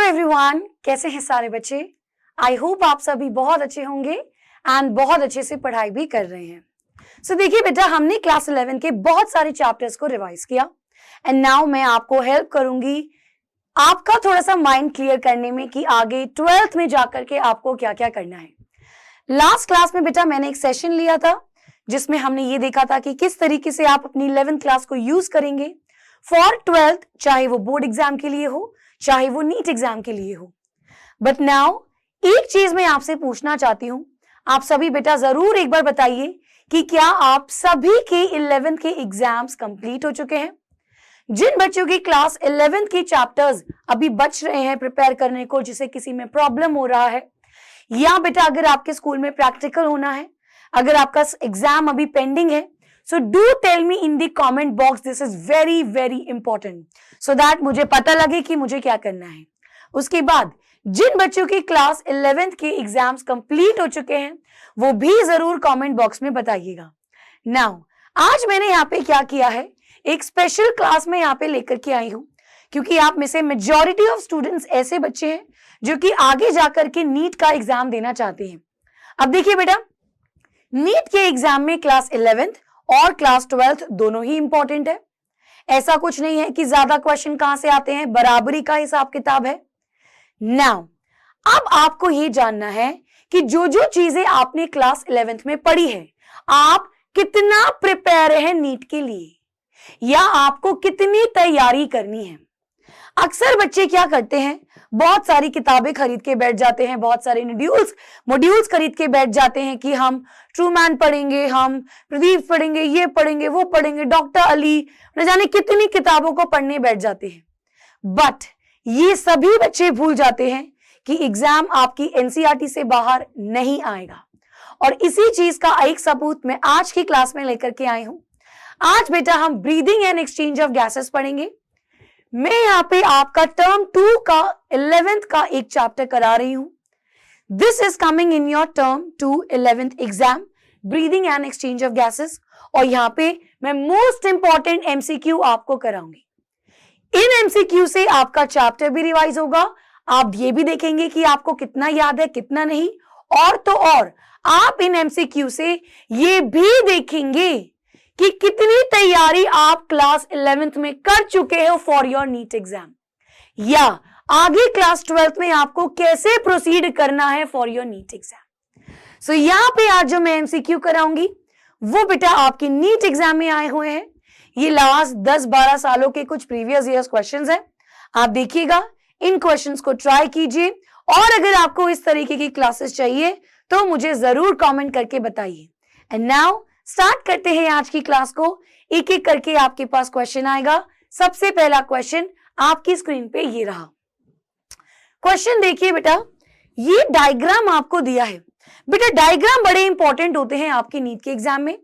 Everyone, कैसे हैं सारे बच्चे? आई होप आप सभी बहुत अच्छे होंगे एंड बहुत अच्छे से पढ़ाई भी कर रहे हैं। सो देखिए बेटा, हमने क्लास 11 के बहुत सारे चैप्टर्स को रिवाइज किया एंड नाउ मैं आपको हेल्प करूंगी आपका थोड़ा सा माइंड क्लियर करने में कि आगे 12th में जाकर के आपको क्या क्या करना है। लास्ट क्लास में बेटा मैंने एक सेशन लिया था जिसमें हमने ये देखा था कि किस तरीके से आप अपनी 11th क्लास को यूज करेंगे फॉर 12th, चाहे वो बोर्ड एग्जाम के लिए हो चाहे वो नीट एग्जाम के लिए हो। बट नाउ एक चीज मैं आपसे पूछना चाहती हूं, आप सभी बेटा जरूर एक बार बताइए कि क्या आप सभी के 11th के एग्जाम्स कंप्लीट हो चुके हैं? जिन बच्चों की क्लास 11th के चैप्टर्स अभी बच रहे हैं प्रिपेयर करने को, जिसे किसी में प्रॉब्लम हो रहा है, या बेटा अगर आपके स्कूल में प्रैक्टिकल होना है, अगर आपका एग्जाम अभी पेंडिंग है, so do tell me in the comment box, this is very very important so that मुझे पता लगे कि मुझे क्या करना है। उसके बाद जिन बच्चों की क्लास 11th के एग्जाम्स कंप्लीट हो चुके हैं वो भी जरूर कमेंट बॉक्स में बताइएगा। नाउ आज मैंने यहाँ पे क्या किया है, एक स्पेशल क्लास में यहाँ पे लेकर के आई हूँ क्योंकि आप में से मेजॉरिटी ऑफ स्टूडेंट्स ऐसे बच्चे हैं जो कि आगे जाकर के नीट का एग्जाम देना चाहते हैं। अब देखिए बेटा, नीट के एग्जाम में क्लास 11th और क्लास 12th दोनों ही इंपॉर्टेंट है। ऐसा कुछ नहीं है कि ज्यादा क्वेश्चन कहां से आते हैं, बराबरी का हिसाब किताब है। नाउ अब आपको यह जानना है कि जो जो चीजें आपने क्लास 11th में पढ़ी है, आप कितना प्रिपेयर है नीट के लिए, या आपको कितनी तैयारी करनी है। अक्सर बच्चे क्या करते हैं, बहुत सारी किताबें खरीद के बैठ जाते हैं, बहुत सारे मॉड्यूल्स खरीद के बैठ जाते हैं कि हम ट्रूमैन पढ़ेंगे, हम प्रदीप पढ़ेंगे, ये पढ़ेंगे, वो पढ़ेंगे, डॉक्टर अली, न जाने कितनी किताबों को पढ़ने बैठ जाते हैं। बट ये सभी बच्चे भूल जाते हैं कि एग्जाम आपकी एनसीईआरटी से बाहर नहीं आएगा। और इसी चीज का एक सबूत मैं आज की क्लास में लेकर के आई हूं। आज बेटा हम breathing and exchange of gases पढ़ेंगे। मैं यहाँ पे आपका टर्म 2 का 11th का एक चैप्टर करा रही हूं। This is coming in your term 2 11th exam, breathing and exchange of gases. और यहाँ पे मैं मोस्ट इंपॉर्टेंट एमसीक्यू आपको कराऊंगी। इन एमसीक्यू से आपका चैप्टर भी रिवाइज होगा, आप ये भी देखेंगे कि आपको कितना याद है कितना नहीं, और तो और आप इन एमसीक्यू से ये भी देखेंगे कि कितनी तैयारी आप क्लास 11th में कर चुके हो फॉर योर नीट एग्जाम, या आगे क्लास 12th में आपको कैसे प्रोसीड करना है फॉर योर नीट एग्जाम। सो यहाँ पे आज जो मैं एमसीक्यू कराऊंगी वो बेटा आपके नीट एग्जाम में आए हुए हैं। ये लास्ट 10-12 सालों के कुछ प्रीवियस ईयर्स क्वेश्चंस हैं। आप देखिएगा, इन क्वेश्चंस को ट्राई कीजिए, और अगर आपको इस तरीके की क्लासेस चाहिए तो मुझे जरूर कमेंट करके बताइए। एंड नाउ स्टार्ट करते हैं आज की क्लास को। एक एक करके आपके पास क्वेश्चन आएगा। सबसे पहला क्वेश्चन आपकी स्क्रीन पे ये रहा। क्वेश्चन देखिए बेटा, ये डायग्राम आपको दिया है। बेटा डायग्राम बड़े इंपॉर्टेंट होते हैं आपके नीट के एग्जाम में।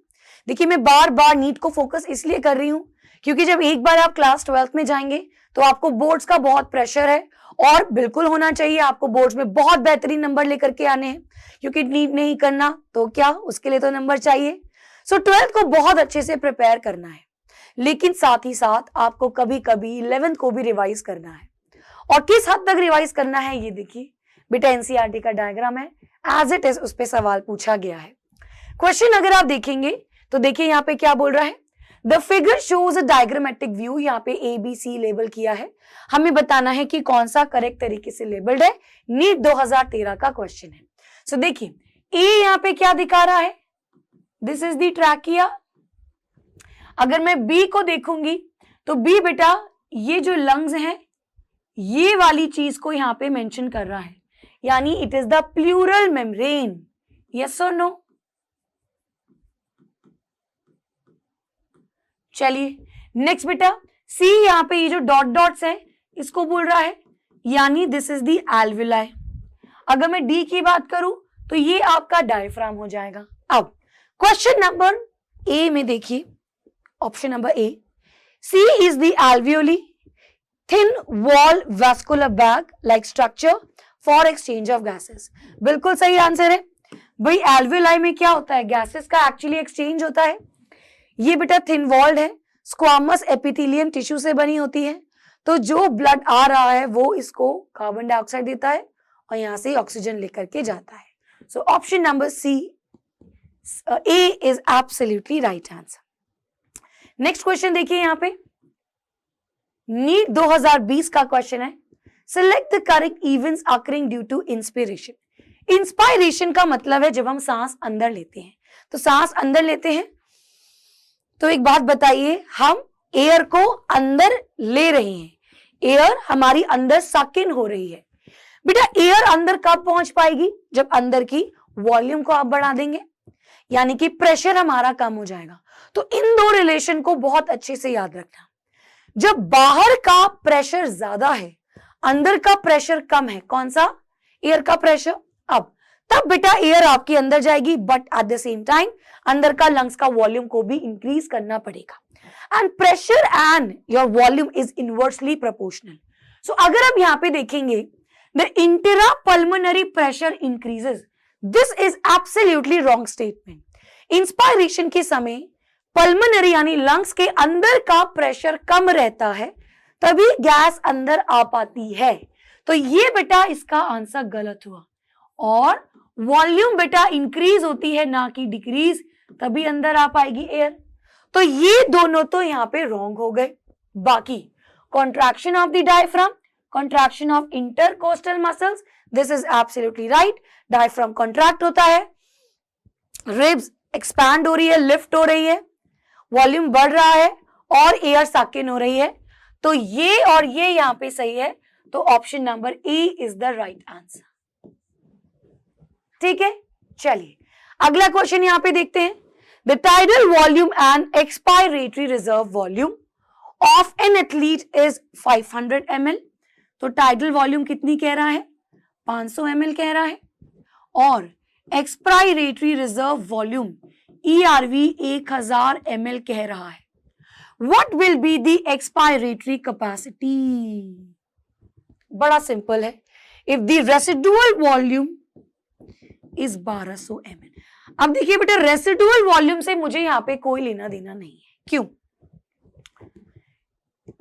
देखिए मैं बार बार नीट को फोकस इसलिए कर रही हूं क्योंकि जब एक बार आप क्लास 12th में जाएंगे तो आपको बोर्ड्स का बहुत प्रेशर है, और बिल्कुल होना चाहिए। आपको बोर्ड्स में बहुत बेहतरीन नंबर लेकर के आने हैं, क्योंकि नीट नहीं करना तो क्या, उसके लिए तो नंबर चाहिए। सो 12th को बहुत अच्छे से प्रिपेयर करना है, लेकिन साथ ही साथ आपको कभी कभी 11th को भी रिवाइज करना है। और किस हद तक रिवाइज करना है ये देखिए बेटा, एनसीईआरटी का डायग्राम है, एज इट इज उस पे सवाल पूछा गया है। क्वेश्चन अगर आप देखेंगे तो देखिए यहाँ पे क्या बोल रहा है, the figure shows a diagrammatic view. यहाँ पे ABC लेबल किया है, हमें बताना है कि कौन सा करेक्ट तरीके से लेबल्ड है। नीट 2013 का क्वेश्चन है। सो देखिए ए यहाँ पे क्या दिखा रहा है, दिस इज द ट्रैकिया। अगर मैं बी को देखूंगी तो बी बेटा ये जो लंग्स हैं ये वाली चीज को यहां पे मेंशन कर रहा है, यानी it is the pleural membrane. Yes और नो? चलिए नेक्स्ट बेटा, सी यहां पे ये जो डॉट डॉट्स है इसको बोल रहा है, यानी दिस इज द एल्विलाई। अगर मैं डी की बात करूं तो ये आपका डायफ्राम हो जाएगा। अब क्वेश्चन नंबर ए में देखिए, option number A, C is the alveoli, thin wall vascular bag like structure for exchange of gases. बिल्कुल सही आंसर है भाई। एल्वियोलाई में क्या होता है, गैसेस का एक्चुअली एक्सचेंज होता है। ये बेटा थिन वॉल्ड है, स्क्वामस एपिथेलियम टिश्यू से बनी होती है, तो जो ब्लड आ रहा है वो इसको कार्बन डाइऑक्साइड देता है और यहां से ऑक्सीजन लेकर के जाता है. So option number C A is absolutely right answer. Next question देखिए यहां पे नीट 2020 का क्वेश्चन है. Select the correct events occurring due to inspiration. Inspiration का मतलब है जब हम सांस अंदर लेते हैं. तो सांस अंदर लेते हैं तो एक बात बताइए, हम एयर को अंदर ले रहे हैं, एयर हमारी अंदर सक इन हो रही है. बेटा एयर अंदर कब पहुंच पाएगी? जब अंदर की वॉल्यूम को आप बढ़ा देंगे, यानी कि प्रेशर हमारा कम हो जाएगा. तो इन दो रिलेशन को बहुत अच्छे से याद रखना. जब बाहर का प्रेशर ज्यादा है, अंदर का प्रेशर कम है, कौन सा? एयर का प्रेशर. अब तब बेटा एयर आपके अंदर जाएगी, but at the same time अंदर का लंग्स का वॉल्यूम को भी इंक्रीज करना पड़ेगा. And pressure and your volume is inversely proportional. So अगर आप यहां पे देखेंगे the intra pulmonary pressure increases, this is absolutely wrong statement. Inspiration के समय पल्मोनरी यानी लंग्स के अंदर का प्रेशर कम रहता है, तभी गैस अंदर आ पाती है. तो ये बेटा इसका आंसर गलत हुआ. और वॉल्यूम बेटा इंक्रीज होती है ना कि डिक्रीज, तभी अंदर आ पाएगी एयर. तो ये दोनों तो यहां पे रॉन्ग हो गए. बाकी contraction of the diaphragm, contraction of intercostal muscles, this is absolutely right. Diaphragm contract होता है, रिब्स एक्सपैंड हो रही है, लिफ्ट हो रही है, वॉल्यूम बढ़ रहा है और एयर सक इन हो रही है. तो ये और ये यहां पे सही है. तो option number A is the right answer. ठीक है, चलिए अगला क्वेश्चन यहां पे देखते हैं. The tidal volume and expiratory reserve volume of an athlete is 500 ml. तो टाइडल वॉल्यूम कितनी कह रहा है? 500 ml कह रहा है. और expiratory reserve volume ERV 1000 ml कह रहा है. What will be the expiratory capacity? बड़ा सिंपल है. If the residual volume is 1200 ml. अब देखिए बेटा रेसिडुअल वॉल्यूम से मुझे यहां पे कोई लेना देना नहीं है. क्यों?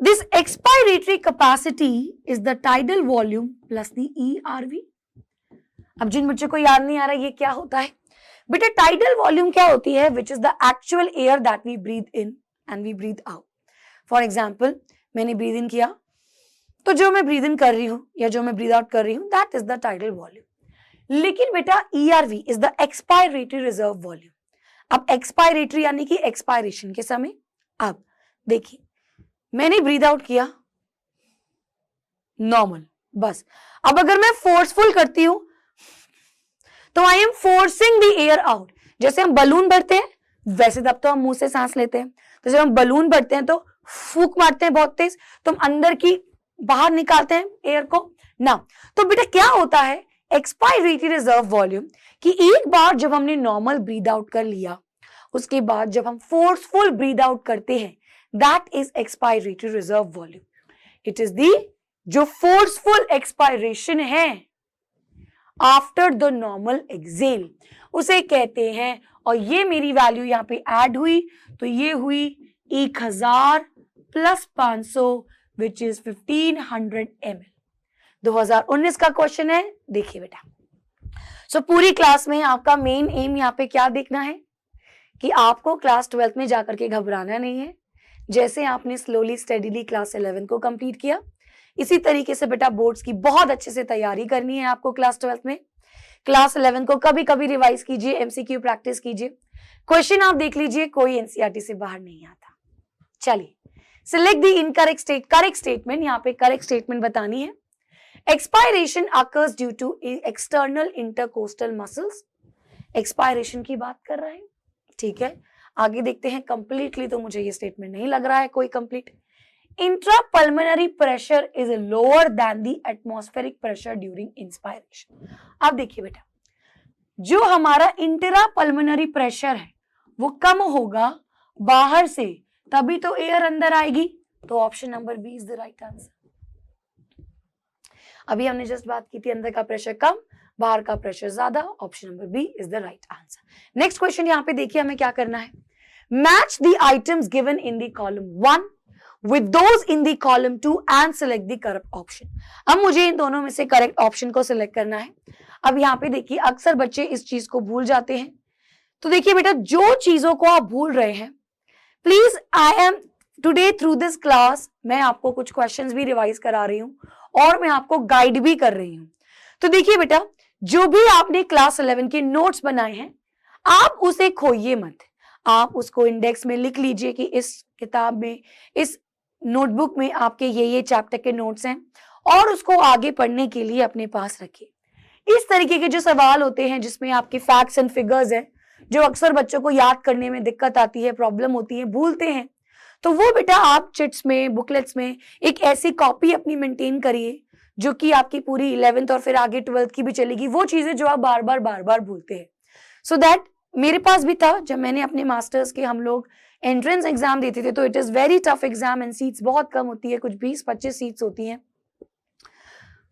This expiratory capacity is the tidal volume plus the ERV. अब जिन बच्चों को याद नहीं आ रहा ये क्या होता है बेटा, टाइडल वॉल्यूम क्या होती है? Which is the actual air that we breathe in and we breathe out. For example मैंने ब्रीथ इन किया तो जो मैं ब्रीथ इन कर रही हूं या जो मैं ब्रीथ आउट कर रही हूं that is the tidal volume. लेकिन बेटा ERV is the expiratory reserve volume. अब एक्सपायरेटरी यानी कि एक्सपायरेशन के समय. अब देखिए मैंने ब्रीथ आउट किया नॉर्मल, बस. अब अगर मैं फोर्सफुल करती हूं तो I am forcing the air out. जैसे हम बलून भरते हैं वैसे तब तो हम मुंह से सांस लेते हैं, तो जब हम बलून भरते हैं तो फूंक मारते हैं बहुत तेज, तो हम अंदर की बाहर निकालते हैं एयर को ना. तो बेटा क्या होता है एक्सपायरेटरी रिजर्व वॉल्यूम कि एक बार जब हमने नॉर्मल ब्रीथ आउट कर लिया, उसके बाद जब हम फोर्सफुल ब्रीथ आउट करते हैं that is expiratory reserve volume. It is the जो फोर्सफुल एक्सपायरेशन है आफ्टर द नॉर्मल एक्सेल उसे कहते हैं. और ये मेरी वैल्यू यहाँ पे ऐड हुई तो ये हुई 1000 प्लस 500 विच इज 1500 ml. 2019 का क्वेश्चन है. देखिए बेटा सो पूरी क्लास में आपका मेन एम यहाँ पे क्या देखना है कि आपको क्लास 12th में जाकर के घबराना नहीं है. जैसे आपने स्लोली स्टडीली क्लास 11 को कंप्लीट किया इसी तरीके से बेटा बोर्ड्स की बहुत अच्छे से तैयारी करनी है आपको क्लास 12th में. क्लास 11 को कभी कभी रिवाइज कीजिए, MCQ प्रैक्टिस कीजिए, क्वेश्चन आप देख लीजिए, कोई NCERT से बाहर नहीं आता. चलिए select the incorrect correct statement. यहाँ पे करेक्ट स्टेटमेंट बतानी है. Expiration occurs due to external intercostal muscles. Expiration की बात कर रहे हैं, ठीक है. आगे देखते हैं. कंप्लीटली तो मुझे ये स्टेटमेंट नहीं लग रहा है कोई complete. Intrapulmonary pressure is lower than the atmospheric pressure during inspiration. अब देखिए बेटा जो हमारा इंट्रापल्मोनरी प्रेशर है वो कम होगा बाहर से, तभी तो एयर अंदर आएगी. तो option number B is the right answer. अभी हमने जस्ट बात की थी अंदर का प्रेशर कम बाहर का प्रेशर ज्यादा. Option number B is the right answer. Next question यहाँ पे देखिए हमें क्या करना है. Match the items given in the column 1 with those in the column 2 and select the correct option. अब मुझे इन दोनों में से करेक्ट ऑप्शन को सिलेक्ट करना है। अब यहाँ पे देखिए अक्सर बच्चे इस चीज को भूल जाते हैं, तो देखिए बेटा जो चीजों को आप भूल रहे हैं, please I am today through this class मैं आपको कुछ क्वेश्चंस भी रिवाइज करा रही हूं और मैं आपको गाइड भी कर रही हूं। तो देखिए बेटा जो भी आपने क्लास 11 के नोट्स बनाए हैं आप उसे खोइए मत, आप उसको इंडेक्स में लिख लीजिए कि इस किताब में, इस नोटबुक में आपके ये चैप्टर के नोट्स हैं और उसको आगे पढ़ने के लिए अपने पास रखिए। इस तरीके के जो सवाल होते हैं जिसमें आपके फैक्ट्स एंड फिगर्स हैं, जो अक्सर बच्चों को याद करने में दिक्कत आती है, प्रॉब्लम होती है, भूलते हैं, तो वो बेटा आप चिट्स में, बुकलेट्स में एक ऐसी कॉपी अपनी मेंटेन करिए जो कि आपकी पूरी 11th और फिर आगे 12th की भी चलेगी, वो चीजें जो आप बार बार भूलते हैं। सो दैट मेरे पास भी था जब मैंने अपने मास्टर्स के हम लोग एंट्रेंस एग्जाम देते थे, तो it is very tough exam and seats बहुत कम होती है, कुछ 20-25 सीट्स होती हैं।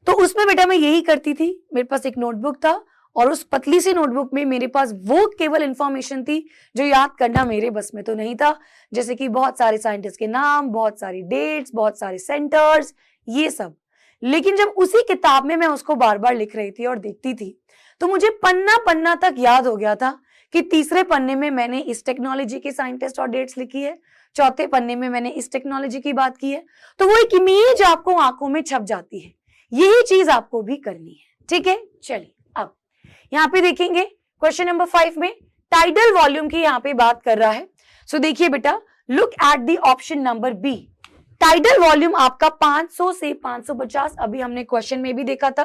तो उसमें बेटा मैं यही करती थी, मेरे पास एक नोटबुक था और उस पतली सी नोटबुक में मेरे पास वो केवल इंफॉर्मेशन थी जो याद करना मेरे बस में तो नहीं था, जैसे कि बहुत सारे साइंटिस्ट के नाम, बहुत सारी डेट्स, बहुत सारे सेंटर्स, ये सब। लेकिन जब उसी किताब में मैं उसको बार बार लिख रही थी और देखती थी तो मुझे पन्ना पन्ना तक याद हो गया था कि तीसरे पन्ने में मैंने इस टेक्नोलॉजी के साइंटिस्ट और डेट्स लिखी है, चौथे पन्ने में मैंने इस टेक्नोलॉजी की बात की है, तो वो एक इमेज आपको आंखों में छप जाती है। यही चीज आपको भी करनी है, ठीक है। चलिए अब यहाँ पे देखेंगे क्वेश्चन नंबर 5 में टाइडल वॉल्यूम की यहाँ पे बात कर रहा है। सो देखिए बेटा look at the option number B. Tidal volume आपका 500 से 550 अभी हमने क्वेश्चन में भी देखा था,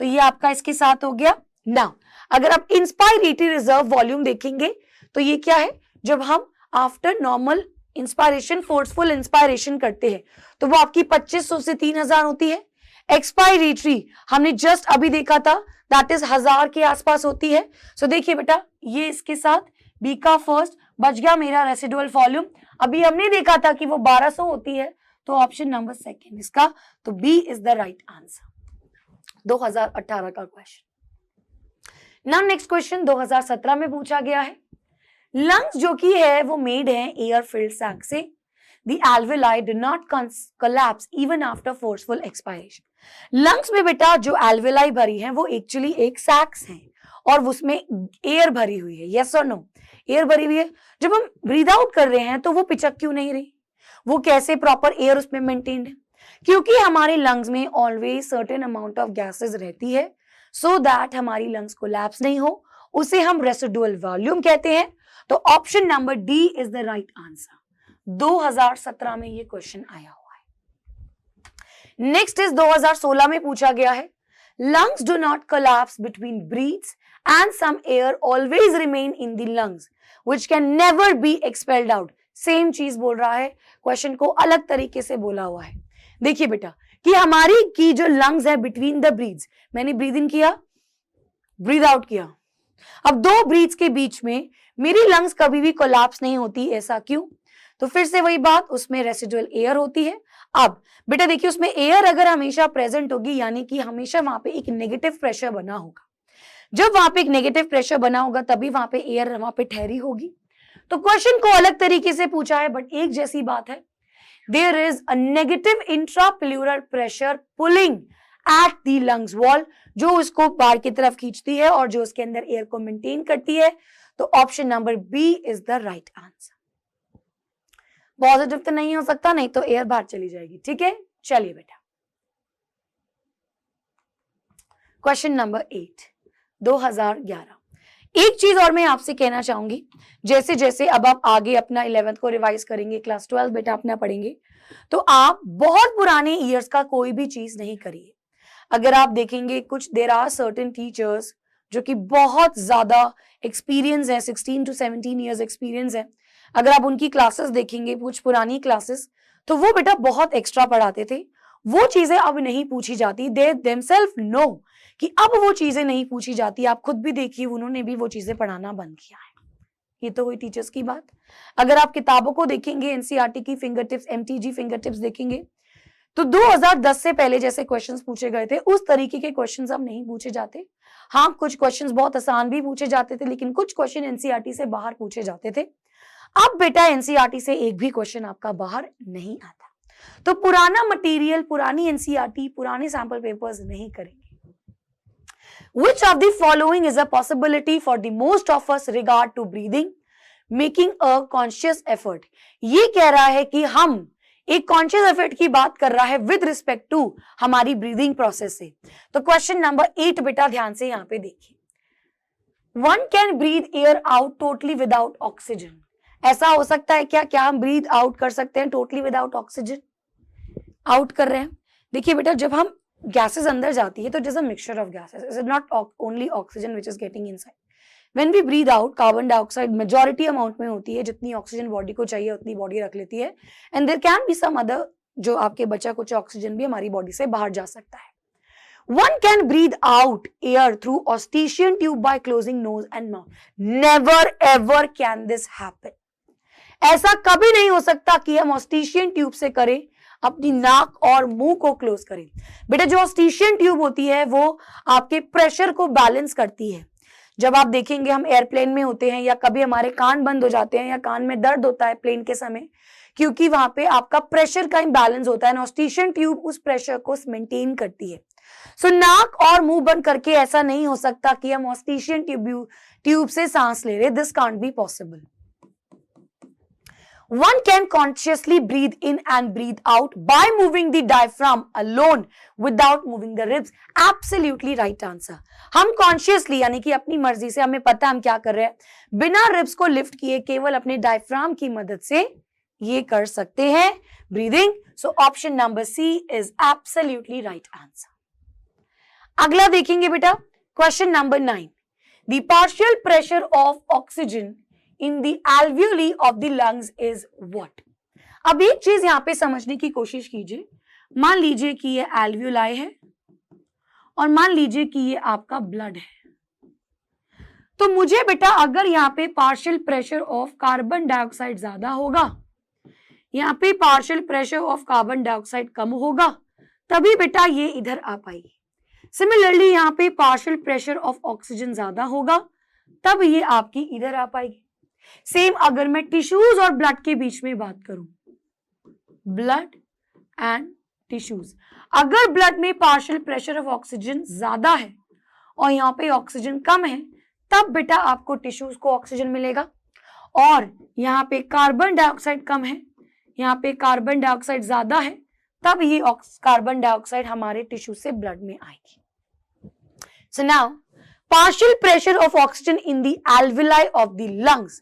तो ये आपका इसके साथ हो गया। नाउ अगर आप इंस्पायरेटरी रिजर्व वॉल्यूम देखेंगे तो ये क्या है, जब हम after normal inspiration forceful inspiration करते हैं तो वो आपकी 2500 से 3000 होती है। एक्सपायरेटरी हमने जस्ट अभी देखा था, दैट इज 1000 के आसपास होती है। सो देखिए बेटा ये इसके साथ बी का फर्स्ट बच गया मेरा रेसिडुअल वॉल्यूम। अभी हमने देखा था कि वो 1200 होती है, तो ऑप्शन नंबर 2 इसका, तो B is the right answer. 2018 का क्वेश्चन। नाउ नेक्स्ट क्वेश्चन 2017 में पूछा गया है। लंग्स जो कि है वो मेड है एयर फिल्ड सैक से। The alveoli do not collapse even after forceful expiration. Lungs में बेटा जो alveoli भरी हैं वो एक्चुअली एक सैक्स हैं और उसमें एयर भरी हुई है। यस और नो, एयर भरी हुई है। जब हम ब्रीद आउट कर रहे हैं तो वो पिचक क्यों नहीं रही, वो कैसे प्रॉपर एयर उसमें मेंटेन्ड है, क्योंकि हमारे लंग्स में always certain amount of gases रहती है सो दैट हमारी लंग्स कोलैप्स नहीं हो, उसे हम रेसिडुअल वॉल्यूम कहते हैं। तो option number D is the right answer. 2017 में ये क्वेश्चन आया हुआ है। नेक्स्ट इज 2016 में पूछा गया है। Lungs do not collapse between breaths and some air always remain in the lungs which can never be expelled out. Same चीज बोल रहा है, क्वेश्चन को अलग तरीके से बोला हुआ है। देखिए बेटा कि हमारी की जो लंग्स है बिटवीन द ब्रीथ्स, मैंने ब्रीद इन किया, ब्रीद आउट किया, अब दो ब्रीथ्स के बीच में मेरी लंग्स कभी भी कोलैप्स नहीं होती, ऐसा क्यों? तो फिर से वही बात, उसमें रेसिडुअल एयर होती है। अब बेटा देखिए उसमें एयर अगर हमेशा प्रेजेंट होगी यानी कि हमेशा वहां पे एक नेगेटिव प्रेशर बना होगा। जब वहां पे एक नेगेटिव प्रेशर बना होगा तभी वहां पे एयर वहां पे ठहरी होगी। तो क्वेश्चन को अलग तरीके से पूछा है बट एक जैसी बात है। There is a negative intrapleural pressure pulling at the lungs wall, जो उसको बाहर की तरफ खींचती है और जो उसके अंदर एयर को मेंटेन करती है। तो option number B is the right answer. Positive तो नहीं हो सकता, नहीं तो एयर बाहर चली जाएगी, ठीक है। चलिए बेटा क्वेश्चन नंबर 8 2011। एक चीज और मैं आपसे कहना चाहूंगी, जैसे जैसे अब आप आगे अपना 11th को रिवाइज करेंगे, क्लास 12 बेटा अपना पढ़ेंगे, तो आप बहुत पुराने ईयर्स का कोई भी चीज नहीं करिए। अगर आप देखेंगे कुछ देयर आर सर्टेन टीचर्स जो कि बहुत ज्यादा एक्सपीरियंस है, 16 to 17 ईयर्स एक्सपीरियंस है। अगर आप उनकी क्लासेस देखेंगे, कुछ पुरानी क्लासेस, तो वो बेटा बहुत एक्स्ट्रा पढ़ाते थे। वो चीजें अब नहीं पूछी जाती, दे देमसेल्फ नो कि अब वो चीजें नहीं पूछी जाती। आप खुद भी देखिए उन्होंने भी वो चीजें पढ़ाना बंद किया है। ये तो हुई टीचर्स की बात। अगर आप किताबों को देखेंगे, एनसीईआरटी की finger tips, MTG finger tips देखेंगे, तो 2010 से पहले जैसे क्वेश्चंस पूछे गए थे उस तरीके के क्वेश्चंस अब नहीं पूछे जाते। हाँ, कुछ क्वेश्चंस बहुत आसान भी पूछे जाते थे, लेकिन कुछ क्वेश्चन एनसीईआरटी से बाहर पूछे जाते थे। अब बेटा एनसीईआरटी से एक भी क्वेश्चन आपका बाहर नहीं आता। तो पुराना मटेरियल, पुरानी एनसीईआरटी, पुराने सैंपल पेपर्स नहीं करेंगे। Which of the following is a possibility for the most of us regard to breathing, making a conscious effort? ये कह रहा है कि हम एक कॉन्शियस एफर्ट की बात कर रहा है विद रिस्पेक्ट टू हमारी ब्रीदिंग प्रोसेस से। तो क्वेश्चन नंबर 8 बेटा ध्यान से यहां पे देखिए, one can breathe air out totally without oxygen. ऐसा हो सकता है क्या? क्या हम ब्रीथ आउट कर सकते हैं टोटली विदाउट ऑक्सीजन? आउट कर रहे हैं। देखिए बेटा, जब हम गैसेस अंदर जाती है तो it is a mixture of gases, it is not only oxygen which is getting inside. When we breathe out, carbon dioxide majority amount में होती है, जितनी ऑक्सीजन बॉडी को चाहिए उतनी बॉडी रख लेती है, and there can be some other जो आपके बचा कुछ ऑक्सीजन भी हमारी बॉडी से बाहर जा सकता है। One can breathe out air through Eustachian tube by closing nose and mouth. Never ever can this happen. ऐसा कभी नहीं हो सकता कि हम ऑस्टिशियन ट्यूब से करें, अपनी नाक और मुंह को क्लोज करें। बेटा जो ऑस्टिशियन ट्यूब होती है वो आपके प्रेशर को बैलेंस करती है। जब आप देखेंगे हम एयरप्लेन में होते हैं या कभी हमारे कान बंद हो जाते हैं या कान में दर्द होता है प्लेन के समय, क्योंकि वहां पे आपका प्रेशर का इम्बैलेंस होता है, ऑस्टिशियन ट्यूब उस प्रेशर को मेंटेन करती है। सो नाक और मुंह बंद करके ऐसा नहीं हो सकता कि हम ऑस्टिशियन ट्यूब से सांस ले रहे, this can't be possible. One can consciously breathe in and breathe out by moving the diaphragm alone without moving the ribs. Absolutely right answer. हम consciously यानी कि अपनी मर्जी से, हमें पता है हम क्या कर रहे हैं, बिना रिब्स को लिफ्ट किए केवल अपने डायफ्राम की मदद से ये कर सकते हैं breathing. So option number C is absolutely right answer. अगला देखेंगे बेटा, question number 9, the partial pressure of oxygen in the alveoli of the lungs is what? अब एक चीज यहां पे समझने की कोशिश कीजिए, मान लीजिए कि ये alveoli है और मान लीजिए कि ये आपका ब्लड है, तो मुझे बेटा अगर यहाँ पे partial pressure of carbon dioxide ज्यादा होगा, यहाँ पे partial pressure of carbon dioxide कम होगा, तभी बेटा ये इधर आ पाएगी। सिमिलरली यहाँ पे पार्शियल प्रेशर ऑफ ऑक्सीजन ज्यादा होगा, तब ये आपकी इधर आ पाएगी। सेम अगर मैं टिश्यूज और ब्लड के बीच में बात करूं, ब्लड एंड टिश्यूज, अगर ब्लड में पार्शियल प्रेशर ऑफ ऑक्सीजन ज्यादा है और यहाँ पे ऑक्सीजन कम है, तब बेटा आपको टिश्यूज को ऑक्सीजन मिलेगा, और यहाँ पे कार्बन डाइऑक्साइड कम है, यहाँ पे कार्बन डाइऑक्साइड ज्यादा है, तब ये कार्बन डाइऑक्साइड हमारे टिश्यू से ब्लड में आएगी। So now partial pressure of oxygen in the alveoli of the lungs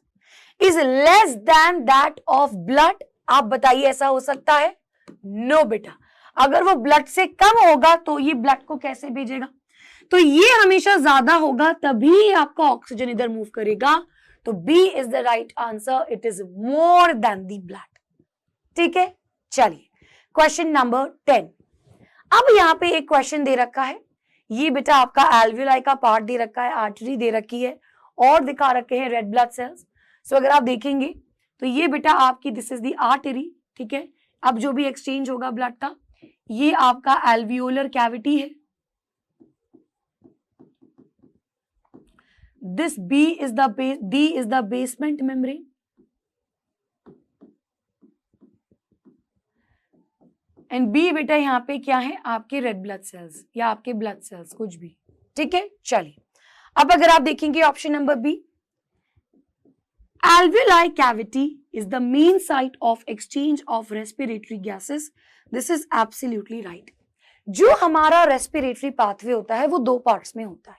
is less than that of blood. आप बताइए ऐसा हो सकता है? नो बेटा, अगर वो ब्लड से कम होगा तो ये ब्लड को कैसे भेजेगा? तो ये हमेशा ज्यादा होगा, तभी आपका ऑक्सीजन इधर मूव करेगा। तो B is the right answer, it is more than the blood. ठीक है, चलिए क्वेश्चन नंबर 10। अब यहाँ पे एक क्वेश्चन दे रखा है, ये बेटा आपका एल्वियोलाई का पार्ट दे रखा है, आर्टरी दे रखी है और दिखा रखे हैं रेड ब्लड सेल्स। सो अगर आप देखेंगे तो ये बेटा आपकी दिस इज दी आर्टरी, ठीक है। अब जो भी एक्सचेंज होगा ब्लड का, ये आपका एल्वियोलर कैविटी है, this D is the basement membrane, and B बेटा यहाँ पे क्या है, आपके रेड ब्लड सेल्स या आपके ब्लड सेल्स, कुछ भी, ठीक है। चलिए अब अगर आप देखेंगे option number B, alveoli cavity is the main site of exchange of respiratory gases. This is absolutely right. जो हमारा रेस्पिरेटरी पाथवे होता है वो दो पार्ट्स में होता है,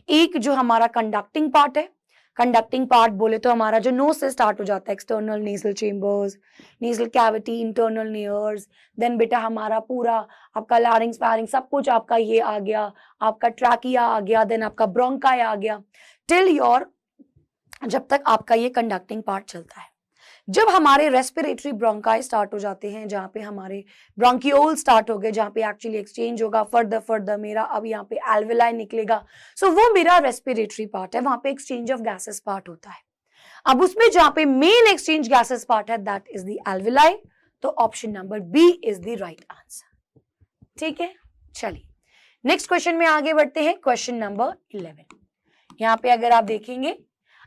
एक जो हमारा कंडक्टिंग पार्ट है, कंडक्टिंग पार्ट बोले तो हमारा जो नोज से स्टार्ट हो जाता है, external nasal chambers, nasal cavity, internal nares, then बेटा हमारा पूरा आपका लारिंक्स पैरिंक्स सब कुछ आपका ये आ गया, आपका ट्रैकिया आ गया, देन आपका ब्रोंकाई आ गया, टिल योर, जब तक आपका ये कंडक्टिंग पार्ट चलता है। जब हमारे रेस्पिरेटरी ब्रोंकाई स्टार्ट हो जाते हैं, जहाँ पे हमारे ब्रोंकियोल स्टार्ट हो गए, जहाँ पे एक्चुअली एक्सचेंज होगा फर्दर मेरा अब यहाँ पे एल्वेलाई निकलेगा, सो वो मेरा रेस्पिरेटरी पार्ट है, वहां पे एक्सचेंज ऑफ गैसेस पार्ट होता है। अब उसमें जहाँ पे मेन एक्सचेंज गैसेस पार्ट है दैट इज द एल्वेलाई, तो option number B is the right answer. ठीक है, चलिए नेक्स्ट क्वेश्चन में आगे बढ़ते हैं, क्वेश्चन नंबर 11। यहाँ पे अगर आप देखेंगे,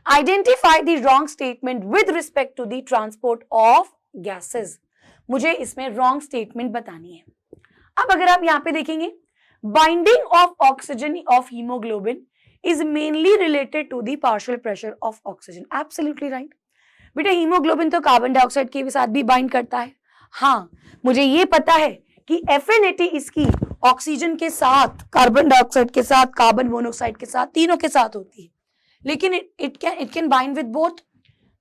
identify the wrong statement with respect to the transport of gases. मुझे इसमें रॉन्ग स्टेटमेंट बतानी है। अब अगर आप यहाँ पे देखेंगे, binding of oxygen of haemoglobin is mainly related to the partial pressure of oxygen. Absolutely right बेटा, हीमोग्लोबिन तो कार्बन डाइऑक्साइड के साथ भी बाइंड करता है। हाँ, मुझे ये पता है कि एफिनिटी इसकी ऑक्सीजन के साथ, कार्बन डाइऑक्साइड के साथ, कार्बन मोनोऑक्साइड के साथ, तीनों के साथ होती है, लेकिन it can bind with both.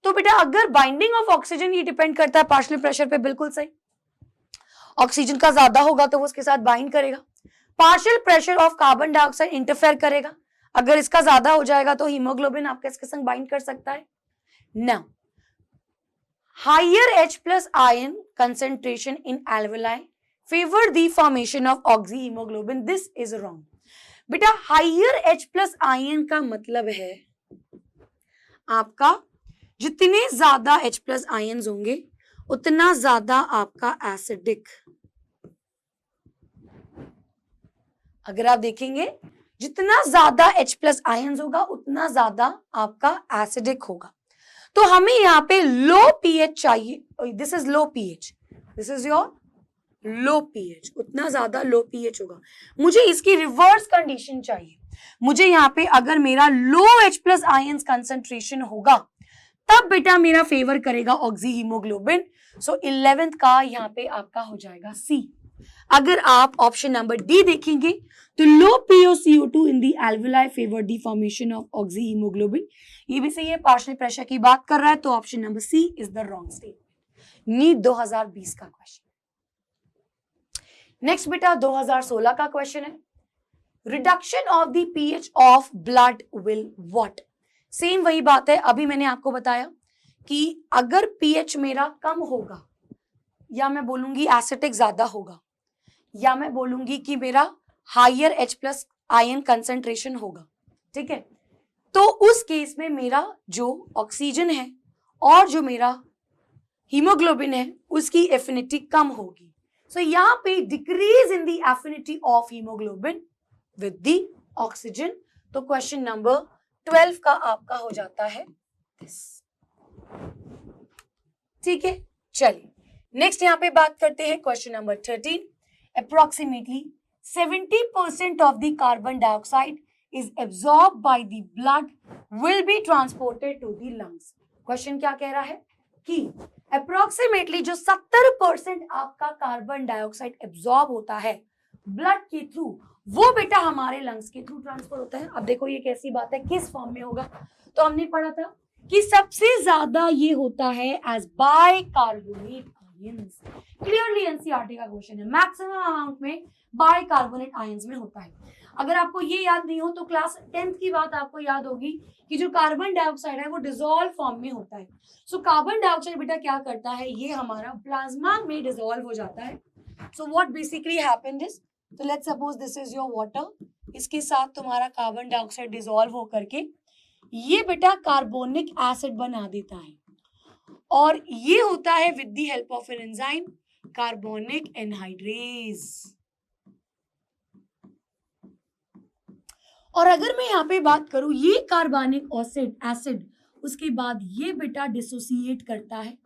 तो बेटा अगर बाइंडिंग ऑफ ऑक्सीजन ये डिपेंड करता है पार्शियल प्रेशर पे, बिल्कुल सही। ऑक्सीजन का ज्यादा होगा तो वो उसके साथ बाइंड करेगा। Partial pressure of carbon dioxide interfere करेगा, अगर इसका ज्यादा हो जाएगा तो हीमोग्लोबिन आपके इसके संग बाइंड कर सकता है ना। Higher H+ ion concentration in alveoli favour the formation of oxy haemoglobin, this is wrong. बेटा हायर H+ आयन का मतलब है आपका जितने ज्यादा H+ आयन्स होंगे उतना ज्यादा आपका एसिडिक। अगर आप देखेंगे जितना ज्यादा H+ आयन्स होगा उतना ज्यादा आपका एसिडिक होगा। तो हमें यहाँ पे लो पीएच चाहिए। This is low pH, this is your low pH, उतना ज्यादा लो पीएच होगा। मुझे इसकी रिवर्स कंडीशन चाहिए। मुझे यहाँ पे अगर मेरा लो H+ आयन्स कंसेंट्रेशन होगा तब बेटा मेरा फेवर करेगा ऑक्सी हीमोग्लोबिन। सो 11th का यहाँ पे आपका हो जाएगा सी। अगर आप ऑप्शन नंबर डी देखेंगे तो लो PaCO2 in the alveoli favour the formation of oxy haemoglobin, ये भी सही है, पार्शियल प्रेशर की बात कर रहा है, तो option number C is the wrong statement. NEET 2020 का क्वेश्चन। नेक्स्ट बेटा 2016 का क्वेश्चन है, reduction of the pH of blood will what. Same वही बात है, अभी मैंने आपको बताया कि अगर पीएच मेरा कम होगा, या मैं बोलूंगी एसिटिक ज्यादा होगा, या मैं बोलूंगी कि मेरा हायर H+ आयन कंसेंट्रेशन होगा, ठीक है, तो उस केस में मेरा जो ऑक्सीजन है और जो मेरा हीमोग्लोबिन है उसकी एफिनिटी कम होगी। सो यहाँ पे decrease in the affinity of haemoglobin with the oxygen. तो क्वेश्चन नंबर 12 का आपका हो जाता है दिस। ठीक है, चलिए नेक्स्ट यहाँ पे बात करते हैं question number 13। Approximately 70% of the carbon dioxide is absorbed by the blood will be transported to the lungs। Question क्या कह रहा है कि अप्रोक्सीमेटली जो 70% आपका कार्बन डाइऑक्साइड एब्जॉर्ब होता है ब्लड के थ्रू, वो बेटा हमारे लंग्स के थ्रू ट्रांसफर होता है। अब देखो ये कैसी बात है, किस फॉर्म में होगा, तो हमने पढ़ा था कि सबसे ज्यादा ये होता है as bicarbonate ions. Clearly NCERT का क्वेश्चन है, मैक्सिमम अमाउंट में बाइकार्बोनेट आयंस में होता है। अगर आपको ये याद नहीं हो तो क्लास 10th की बात आपको याद होगी कि जो कार्बन डाइऑक्साइड है वो डिसॉल्व फॉर्म में होता है। सो कार्बन डाइऑक्साइड बेटा क्या करता है, ये हमारा प्लाज्मा में डिसॉल्व हो जाता है। So what basically happened is, तो let's suppose this is your water, इसके साथ तुम्हारा कार्बन डाइऑक्साइड डिसॉल्व हो करके ये बेटा कार्बोनिक एसिड बना देता है, और ये होता है with the help of an enzyme carbonic anhydrase. और अगर मैं यहाँ पे बात करूं ये कार्बनिक एसिड उसके बाद ये बेटा डिसोसिएट करता है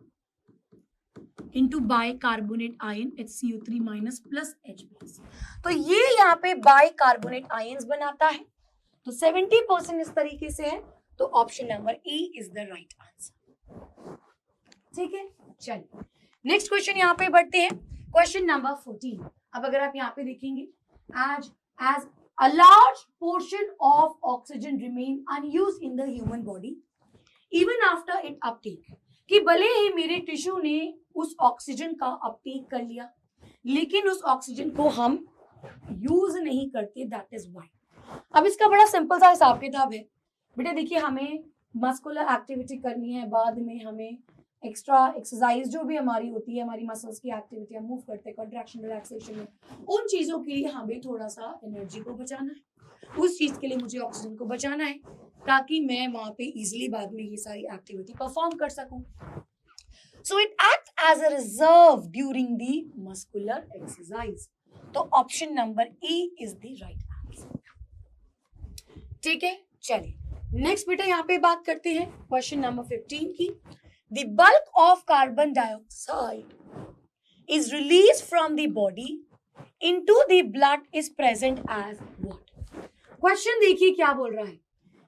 into bicarbonate ion HCO3 minus plus H+। तो ये यहाँ पे बाइकार्बोनेट आयन्स बनाता है। तो 70% इस तरीके से है, तो option number E is the right answer. ठीक है, चलिए नेक्स्ट क्वेश्चन यहाँ पे बढ़ते हैं, क्वेश्चन नंबर 14। अब अगर आप यहाँ पे देखेंगे, as a large portion of oxygen remain unused in the human body even after it uptake, कि भले ही मेरे टिश्यू ने उस ऑक्सीजन का अपटेक कर लिया लेकिन उस ऑक्सीजन को हम यूज नहीं करते, दैट इज व्हाई। अब इसका बड़ा सिंपल सा हिसाब किताब है बेटा। देखिए हमें मस्कुलर एक्टिविटी करनी है, बाद में हमें एक्स्ट्रा एक्सरसाइज जो भी हमारी होती है, हमारी मसल्स की एक्टिविटी हम मूव करते हैं कंट्रैक्शन रिलैक्सेशन में, उन चीजों के लिए हमें थोड़ा सा एनर्जी को बचाना है, उस चीज के लिए मुझे ऑक्सीजन को बचाना है ताकि मैं वहां पे इजीली बाद में ये सारी एक्टिविटी परफॉर्म कर सकूं। So it act as a reserve during the muscular exercise. तो option number E is the right answer. ठीक है, चलिए नेक्स्ट बेटा यहाँ पे बात करते हैं क्वेश्चन नंबर 15 की। The bulk of carbon dioxide is release from the body into the blood is present as what? Question देखिए क्या बोल रहा है,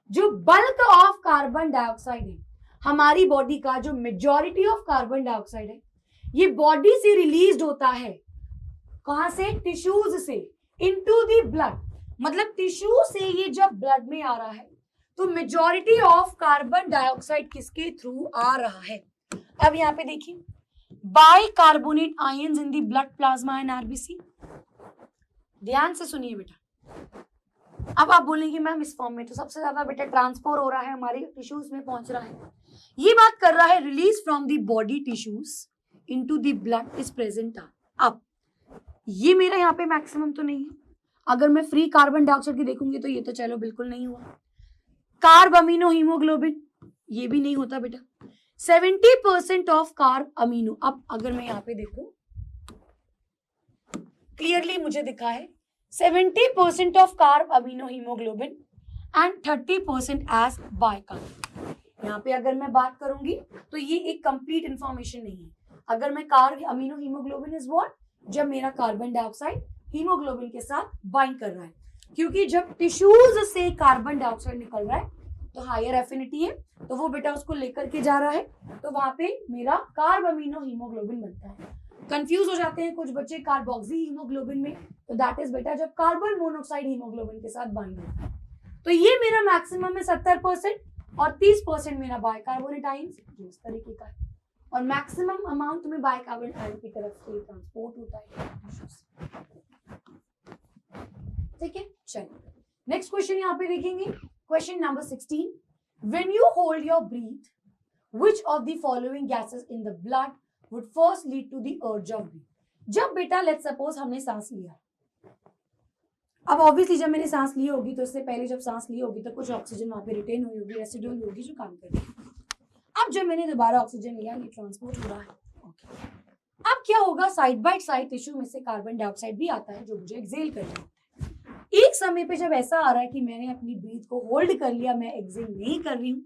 जो बल्क ऑफ कार्बन डाइऑक्साइड है, हमारी बॉडी का जो मेजॉरिटी ऑफ कार्बन डाइऑक्साइड है, ये बॉडी से रिलीज होता है, कहां से? टिश्यूज से, इनटू द ब्लड, मतलब टिश्यू से ये जब ब्लड में आ रहा है तो मेजॉरिटी ऑफ कार्बन डाइऑक्साइड किसके थ्रू आ रहा है? अब यहाँ पे देखिए, bicarbonate ions in the blood plasma and RBC. ध्यान से सुनिए बेटा, अब आप बोलेंगे मैम इस फॉर्म में तो सबसे ज्यादा बेटा ट्रांसपोर्ट हो रहा है, हमारे टिश्यूज में पहुंच रहा है। ये बात कर रहा है release from the body tissues into the blood is present. अब ये मेरा यहाँ पे मैक्सिमम तो नहीं है, अगर मैं फ्री कार्बन डाइऑक्साइड की देखूंगी तो ये तो चलो बिल्कुल नहीं हुआ। कार्ब अमीनो हीमोग्लोबिन, ये भी नहीं होता बेटा। 70% ऑफ कार्ब अमीनो, अब अगर मैं यहाँ पे देखूं क्लियरली मुझे दिखा है 70% of carb amino haemoglobin and 30% as bicarb. यहाँ पे अगर मैं बात करूंगी तो ये एक कंप्लीट इंफॉर्मेशन नहीं है। अगर मैं carb amino haemoglobin is what, जब मेरा कार्बन डाइऑक्साइड हीमोग्लोबिन के साथ बाइंड कर रहा है, क्योंकि जब टिश्यूज से कार्बन डाइऑक्साइड निकल रहा है तो हायर एफिनिटी है, तो वो बेटा उसको लेकर के जा रहा है, तो वहां पे मेरा कार्ब अमीनो हीमोग्लोबिन बनता है। कंफ्यूज हो जाते हैं कुछ बच्चे कार्बोक्सी हीमोग्लोबिन में, तो दैट इज बेटा जब कार्बन मोनोऑक्साइड हीमोग्लोबिन के साथ बाइंड होता है। तो ये मेरा मैक्सिमम है 70% और 30% मेरा बाइकार्बोनेट आयंस जो इस तरीके का है, और मैक्सिमम अमाउंट में बाइकार्बोनेट आयन की तरफ से ट्रांसपोर्ट होता है। ठीक है, चलिए नेक्स्ट क्वेश्चन यहाँ पे देखेंगे, question number 16। When you hold your breath, which of the following gases in the blood would first lead to the urge of breath? जब बेटा लेट्स सपोज हमने सांस लिया, अब ऑब्वियसली जब मैंने सांस ली होगी तो इससे पहले जब सांस ली होगी तो कुछ ऑक्सीजन वहां पे रिटेन हुई होगी, रेसिडुअल होगी जो काम कर रही है। अब जब मैंने दोबारा ऑक्सीजन लिया, ये ट्रांसपोर्ट हो रहा है। ओके, अब क्या होगा, साइड बाय साइड टिश्यू में से कार्बन डाइऑक्साइड भी आता है जो मुझे एक्सेल करना होता है। एक समय पे जब ऐसा आ रहा है कि मैंने अपनी ब्रीथ को होल्ड कर लिया, मैं एक्सेल नहीं कर रही हूँ,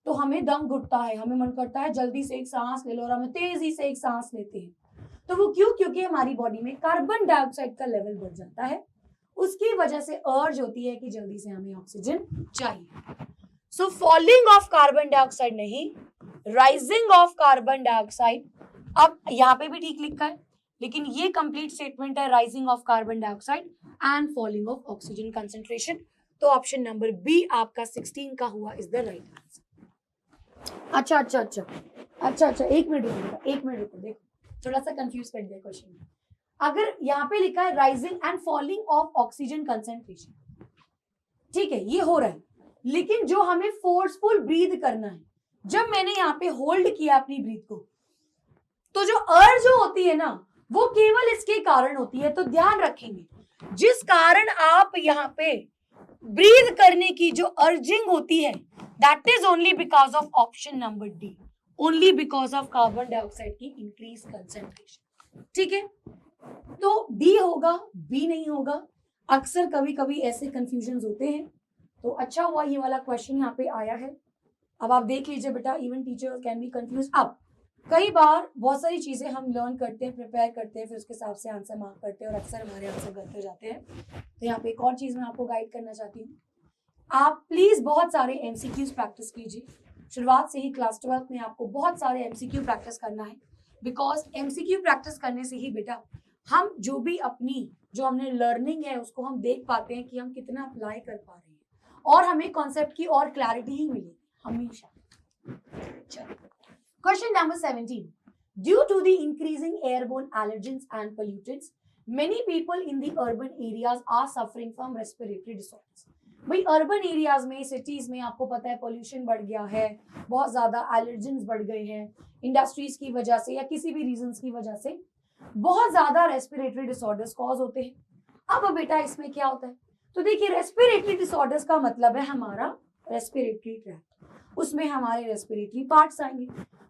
तो हमें दम घुटता है, हमें मन करता है जल्दी से एक सांस ले लो, और हम तेजी से एक सांस लेते हैं। तो वो क्यों? क्योंकि हमारी बॉडी में कार्बन डाइऑक्साइड का लेवल बढ़ जाता है, उसकी वजह से अर्ज होती है कि जल्दी से हमें ऑक्सीजन चाहिए। सो फॉलिंग ऑफ कार्बन डाइऑक्साइड नहीं, राइजिंग ऑफ कार्बन डाइऑक्साइड। अब यहाँ पे भी ठीक लिखा है, लेकिन ये कंप्लीट स्टेटमेंट है, rising of carbon dioxide and falling of oxygen concentration. तो ऑप्शन नंबर बी आपका 16 का हुआ इज द राइट आंसर। अच्छा, एक मिनट रुको, देखो थोड़ा सा कंफ्यूज कर दिया क्वेश्चन में। अगर यहाँ पे लिखा है rising and falling of oxygen concentration, ठीक है, ये हो रहा है, लेकिन जो हमें फोर्सफुल ब्रीथ करना है, जब मैंने यहाँ पे होल्ड किया अपनी ब्रीथ को, तो जो अर्ज होती है ना, वो केवल इसके कारण होती है। तो ध्यान रखेंगे, जिस कारण आप यहाँ पे ब्रीथ करने की जो अर्जिंग होती है, that is only because of option number D, only because of carbon dioxide की इंक्रीज कंसेंट्रेशन। ठीक है, तो डी होगा, बी नहीं होगा। अक्सर कभी कभी ऐसे कंफ्यूजन होते हैं, तो अच्छा हुआ ये वाला क्वेश्चन यहाँ पे आया है। अब आप देख लीजिए बेटा, even teachers can be confuse. अब कई बार बहुत सारी चीजें हम लर्न करते हैं, प्रिपेयर करते हैं, फिर उसके हिसाब से आंसर मार्क करते हैं, और अक्सर हमारे आंसर गलत हो जाते हैं। तो यहाँ पे एक और चीज मैं आपको गाइड करना चाहती हूँ, आप प्लीज बहुत सारे एमसीक्यूज प्रैक्टिस कीजिए। शुरुआत से ही क्लास 12 में आपको बहुत सारे एमसीक्यू प्रैक्टिस करना है, बिकॉज एमसीक्यू प्रैक्टिस करने से ही बेटा हम जो भी अपनी जो हमने लर्निंग है उसको हम देख पाते हैं कि हम कितना अप्लाई कर पा रहे हैं, और हमें कॉन्सेप्ट की और क्लैरिटी ही मिलेगी हमेशा। चलो, question number 17। Due to the increasing airborne allergens and pollutants, many people in the urban areas are suffering from respiratory disorders. भाई अर्बन एरियाज में, सिटीज में आपको पता है पॉल्यूशन बढ़ गया है, बहुत ज्यादा एलर्जेंस बढ़ गए हैं, इंडस्ट्रीज की वजह से या किसी भी रीजंस की वजह से बहुत ज्यादा रेस्पिरेटरी डिसऑर्डर्स कॉज होते हैं। अब बेटा इसमें क्या होता है, तो देखिए रेस्पिरेटरी डिसऑर्डर्स का मतलब है हमारा रेस्पिरेटरी ट्रैक्ट, उसमें हमारे रेस्पिरेटरी पार्ट्स आएंगे।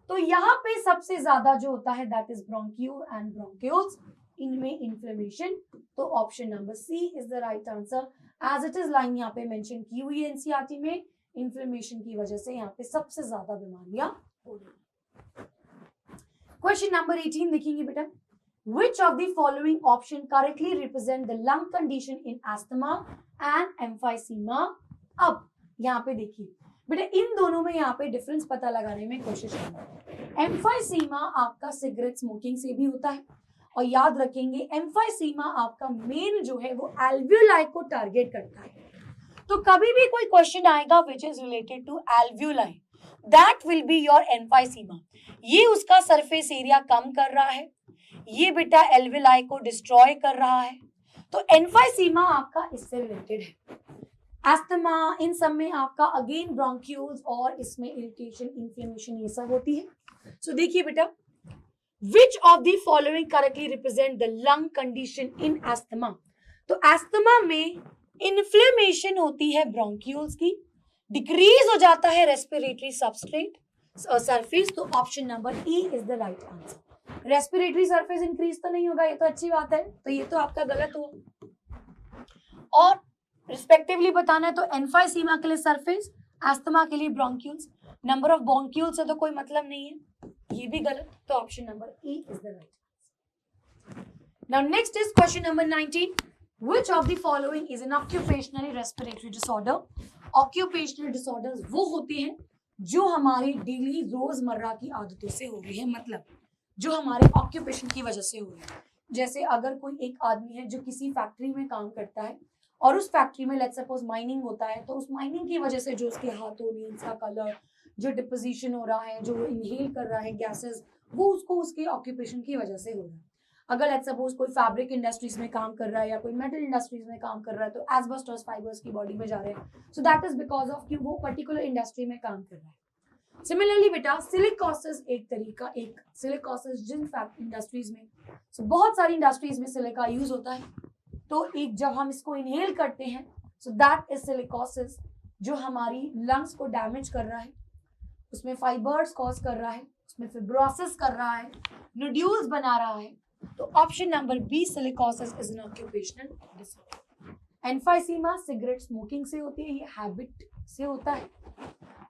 तो यहाँ पे सबसे ज्यादा जो होता है that is bronchio and bronchioles, इनमें इन्फ्लेमेशन। तो option number C is the right answer, as it is line यहाँ पे मेंशन की हुई है एनसीईआरटी में, इन्फ्लेमेशन की वजह से यहाँ पे सबसे ज्यादा बीमारियां हो रही है। क्वेश्चन नंबर 18 देखेंगे बेटा, Which of the following option correctly represent the lung condition in asthma and emphysema? अब यहाँ पे देखिए बेटा, इन दोनों में यहाँ पे डिफरेंस पता लगाने में कोशिश करना। एम्फाइसीमा आपका सिगरेट स्मोकिंग से भी होता है, और याद रखेंगे एम्फाइसीमा आपका मेन जो है वो एल्वियोलाई को टारगेट करता है। तो कभी भी कोई क्वेश्चन आएगा which is related to alveoli, that will be your emphysema. ये उसका सरफेस एरिया कम कर रहा है, ये बेटा एल्वियोलाई को डिस्ट्रॉय कर रहा है, तो एम्फाइसीमा आपका इससे रिलेटेड है। एस्थमा इन सब में आपका अगेन ब्रोंक्यूल्स और इसमें इरिटेशन, इन्फ्लेमेशन ये सब होती है। सो देखिए बेटा, which of the following correctly represent the lung condition in asthma? तो एस्थमा में इन्फ्लेमेशन होती है ब्रोंक्यूल्स की, डिक्रीज हो जाता है रेस्पिरेटरी सबस्ट्रेट सरफेस, तो option number E is the right answer. Respiratory surface increase तो नहीं होगा, ये तो अच्छी बात है, तो ये तो आपका गलत हुआ। और रिस्पेक्टिवली बताना है तो एम्फाइसीमा के लिए सरफेस, एस्थमा के लिए ब्रोंक्यूल्स, नंबर ऑफ ब्रोंक्यूल्स से तो कोई मतलब नहीं है, ये भी गलत, तो option number E is the right. Now next is question number 19, which of the following is an occupational respiratory disorder? Occupational disorders वो होते हैं जो हमारी डेली रोजमर्रा की आदतों से हो रही है, मतलब जो हमारे ऑक्यूपेशन की वजह से हो रही है। जैसे अगर कोई एक आदमी है जो किसी फैक्ट्री में काम करता है और उस फैक्ट्री में लेट्स सपोज माइनिंग होता है, तो उस माइनिंग की वजह से जो उसके हाथों नील्स का कलर, जो डिपोजिशन हो रहा है, जो वो इनहेल कर रहा है गैसेस, वो उसको उसके ऑक्यूपेशन की वजह से हो रहा है। अगर लेट्स सपोज कोई फैब्रिक इंडस्ट्रीज में काम कर रहा है या कोई मेटल इंडस्ट्रीज में काम कर रहा है, तो एस्बेस्टोस फाइबर्स की बॉडी में जा रहे हैं, so that is because of कि वो पर्टिकुलर इंडस्ट्री में काम कर रहा है। सिमिलरली बेटा, सिलिकॉसिस एक तरीका, एक सिलिकॉसिस जिन इंडस्ट्रीज में, so बहुत सारी इंडस्ट्रीज में सिलिका यूज होता है, तो एक जब हम इसको इनहेल करते हैं, सो दैट इज सिलिकॉसिस, जो हमारी लंग्स को डैमेज कर रहा है, उसमें फाइबर्स कॉज कर रहा है, उसमें फिब्रोसिस कर रहा है, नोड्यूल्स बना रहा है, तो option number B silicosis is an occupational disorder. Emphysema cigarette smoking से होती है, ये हैबिट से होता है।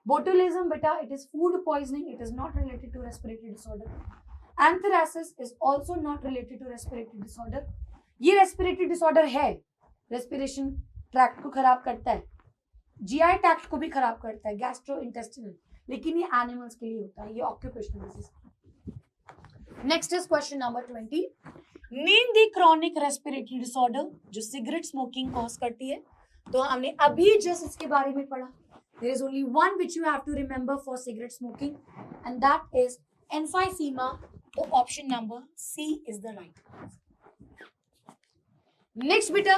बोटुलिज्म बेटा, it is food poisoning, it is not related to respiratory disorder. Anthracosis is also not related to respiratory disorder. ये respiratory disorder है, रेस्पिरेशन ट्रैक्ट को खराब करता है, जीआई ट्रैक्ट को भी खराब करता है, गैस्ट्रोइंटेस्टिनल, लेकिन ये एनिमल्स के लिए होता है, ये occupational disease. Next is question number 20, name the chronic respiratory disorder जो सिगरेट स्मोकिंग कॉज करती है। तो हमने अभी जस्ट इसके बारे में पढ़ा। There is only one which you have to remember for cigarette smoking and that is emphysema, तो option number C is the right answer. Next बेटा,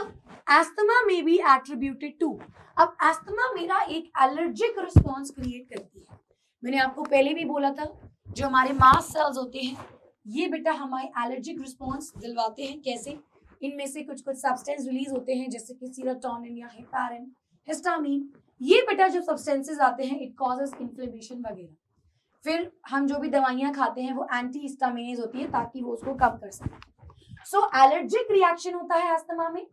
asthma may be attributed to. अब एस्थमा मेरा एक allergic response create करती है। मैंने आपको पहले भी बोला था, जो हमारे मास्ट सेल्स होते हैं ये बेटा हमारे एलर्जिक रिस्पॉन्स दिलवाते हैं। कैसे? इनमें से कुछ कुछ सब्सटेंस रिलीज होते हैं, जैसे कि सीरोटोनिन या हेपारिन, हिस्टामिन। ये बेटा जब सब्सटेंसेस आते हैं इट कॉजेस इन्फ्लेमेशन वगैरह। फिर हम जो भी दवाइयां खाते हैं वो एंटी हिस्टामिनेज होती है ताकि वो उसको कम कर सके। सो एलर्जिक रिएक्शन होता है अस्थमा में,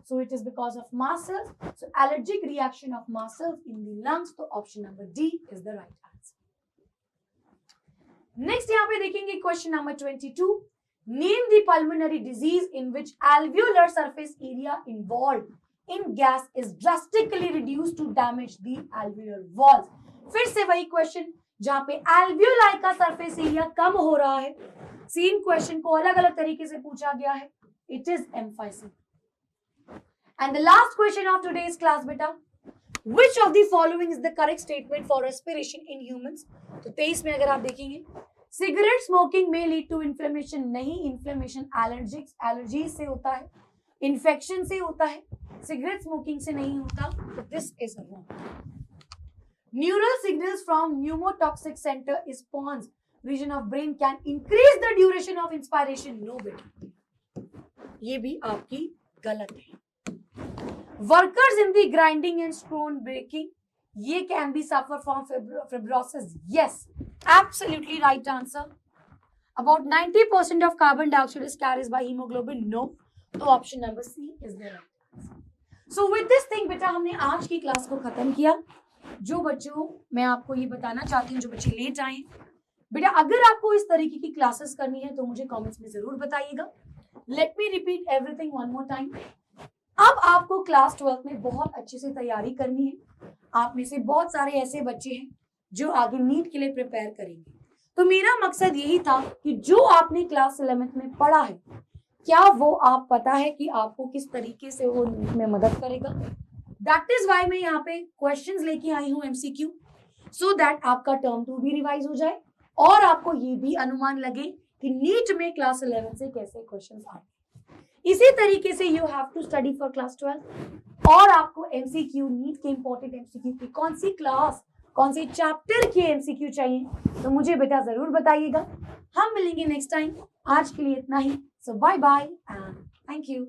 so it is because of mast cells. So allergic reaction of mast cells in the lungs, तो option number D is the right answer. Next यहाँ पे देखेंगे question number 22, name the pulmonary disease in which alveolar surface area involved in gas is drastically reduced to damage the alveolar walls। फिर से वही question जहां पे alveoli का surface area कम हो रहा है, सेम क्वेश्चन को अलग अलग तरीके से पूछा गया है, it is emphysema. And the last question of today's class बेटा, which of the following is the correct statement for respiration in humans। तो 23 में अगर आप देखेंगे, सिगरेट स्मोकिंग में लीड टू इन्फ्लेमेशन, नहीं, इन्फ्लेमेशन एलर्जी से होता है, इन्फेक्शन से होता है, सिगरेट स्मोकिंग से नहीं होता, तो this is wrong. Neural signals from pneumotaxic center is pons region of brain can increase the duration of inspiration, no बेटा, ये भी आपकी गलत है। Workers in the grinding and stone breaking, ये can be suffer from fibrosis, yes, absolutely right answer। About 90% of carbon dioxide is carried by hemoglobin, no, तो option number C is the right answer. So with this thing बेटा हमने आज की class को खत्म किया। जो बच्चों, मैं आपको ये बताना चाहती हूँ, जो बच्चे लेट आए बेटा अगर आपको इस तरीके की क्लासेस करनी है तो मुझे कमेंट्स में जरूर बताइएगा। Let me repeat everything one more time. अब आपको क्लास 12 में बहुत अच्छे से तैयारी करनी है। आप में से बहुत सारे ऐसे बच्चे हैं जो आगे नीट के लिए प्रिपेयर करेंगे। तो मेरा मकसद यही था कि जो आपने क्लास 11th में पढ़ा है, क्या वो आप पता है कि आपको किस तरीके से वो नीट में मदद करेगा। दैट इज वाई मैं यहाँ पे क्वेश्चंस लेके आई हूँ MCQ, सो दैट आपका टर्म 2 भी रिवाइज हो जाए और आपको ये भी अनुमान लगे कि नीट में क्लास 11 से कैसे क्वेश्चंस आए। इसी तरीके से you have to study for class 12 और आपको MCQ नीट के इंपॉर्टेंट MCQ की कौन सी क्लास कौन से चैप्टर के MCQ चाहिए तो मुझे बेटा जरूर बताइएगा। हम मिलेंगे नेक्स्ट टाइम। आज के लिए इतना ही। So bye bye and thank you.